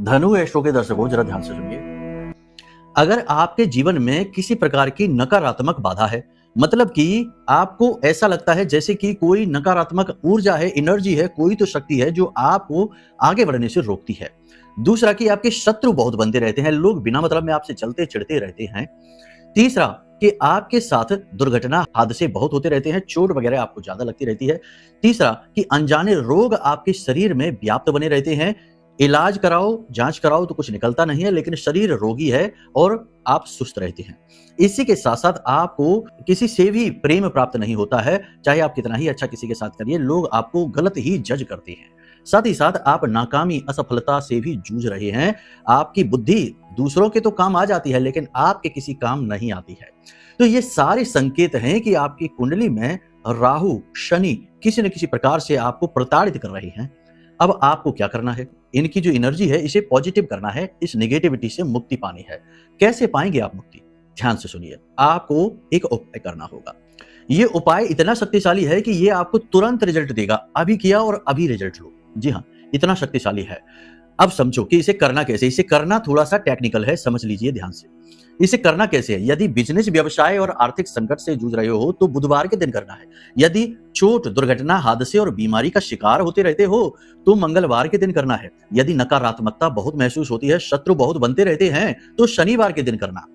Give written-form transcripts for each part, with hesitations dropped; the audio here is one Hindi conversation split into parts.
धनु एस्ट्रो के दर्शकों जरा ध्यान से सुनिए। अगर आपके जीवन में किसी प्रकार की नकारात्मक बाधा है, मतलब कि आपको ऐसा लगता है जैसे कि कोई नकारात्मक ऊर्जा है, एनर्जी है, कोई तो शक्ति है जो आपको आगे बढ़ने से रोकती है। दूसरा कि आपके शत्रु बहुत बनते रहते हैं, लोग बिना मतलब में आपसे चलते चिढ़ते रहते हैं। तीसरा कि आपके साथ दुर्घटना हादसे बहुत होते रहते हैं, चोट वगैरह आपको ज्यादा लगती रहती है। तीसरा कि अनजाने रोग आपके शरीर में व्याप्त बने रहते हैं। इलाज कराओ, जांच कराओ तो कुछ निकलता नहीं है, लेकिन शरीर रोगी है और आप सुस्त रहते हैं। इसी के साथ साथ आपको किसी से भी प्रेम प्राप्त नहीं होता है, चाहे आप कितना ही अच्छा किसी के साथ करिए, लोग आपको गलत ही जज करते हैं। साथ ही साथ आप नाकामी, असफलता से भी जूझ रहे हैं। आपकी बुद्धि दूसरों के तो काम आ जाती है, लेकिन आपके किसी काम नहीं आती है। तो ये सारे संकेत हैं कि आपकी कुंडली में राहु, शनि किसी न किसी प्रकार से आपको प्रताड़ित कर रहे हैं। अब आपको क्या करना है? इनकी जो एनर्जी है इसे पॉजिटिव करना है, इस नेगेटिविटी से मुक्ति पानी है। कैसे पाएंगे आप मुक्ति? ध्यान से सुनिए। आपको एक उपाय करना होगा। ये उपाय इतना शक्तिशाली है कि ये आपको तुरंत रिजल्ट देगा। अभी किया और अभी रिजल्ट लो। जी हाँ, इतना शक्तिशाली है। अब समझो कि इसे करना कैसे। इसे करना थोड़ा सा टेक्निकल है, समझ लीजिए ध्यान से। इसे करना कैसे है? यदि बिजनेस, व्यवसाय और आर्थिक संकट से जूझ रहे हो तो बुधवार के दिन करना है। यदि चोट, दुर्घटना, हादसे और बीमारी का शिकार होते रहते हो तो मंगलवार के दिन करना है। यदि नकारात्मकता बहुत महसूस होती है, शत्रु बहुत बनते रहते हैं तो शनिवार के दिन करना।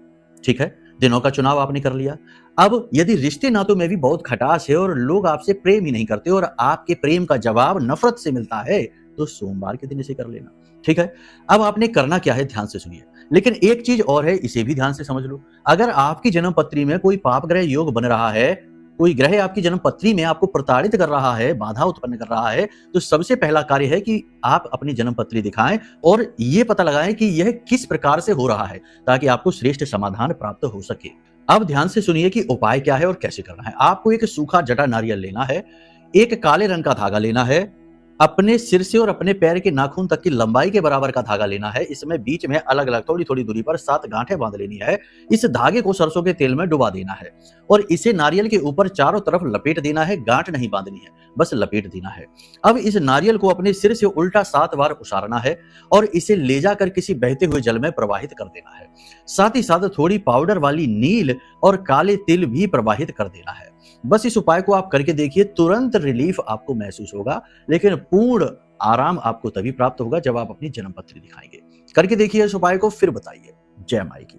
ठीक है, दिनों का चुनाव आपने कर लिया। अब यदि रिश्ते नातों में भी बहुत खटास है और लोग आपसे प्रेम ही नहीं करते और आपके प्रेम का जवाब नफरत से मिलता है तो सोमवार के दिन इसे कर लेना। ठीक है, अब आपने करना क्या है ध्यान से सुनिए। लेकिन एक चीज और है, इसे भी ध्यान से समझ लो। अगर आपकी जन्म पत्री में कोई पाप ग्रह योग बन रहा है, कोई ग्रह आपकी जन्म पत्री में आपको प्रताड़ित कर रहा है, बाधा उत्पन्न कर रहा है, तो सबसे पहला कार्य है कि आप अपनी जन्म पत्री दिखाएं और ये पता लगाएं कि यह किस प्रकार से हो रहा है, ताकि आपको श्रेष्ठ समाधान प्राप्त हो सके। अब ध्यान से सुनिए कि उपाय क्या है और कैसे करना है। आपको एक सूखा जटा नारियल लेना है, एक काले रंग का धागा लेना है, अपने सिर से और अपने पैर के नाखून तक की लंबाई के बराबर का धागा लेना है। इसमें बीच में अलग अलग थोड़ी थोड़ी दूरी पर 7 गांठें बांध लेनी है। इस धागे को सरसों के तेल में डुबा देना है और इसे नारियल के ऊपर चारों तरफ लपेट देना है। गांठ नहीं बांधनी है, बस लपेट देना है। अब इस नारियल को अपने सिर से उल्टा 7 बार उसारना है और इसे ले जाकर किसी बहते हुए जल में प्रवाहित कर देना है। साथ ही साथ थोड़ी पाउडर वाली नील और काले तिल भी प्रवाहित कर देना है। बस इस उपाय को आप करके देखिए, तुरंत रिलीफ आपको महसूस होगा, लेकिन पूर्ण आराम आपको तभी प्राप्त होगा जब आप अपनी जन्म पत्री दिखाएंगे। करके देखिए इस उपाय को, फिर बताइए। जय माई की।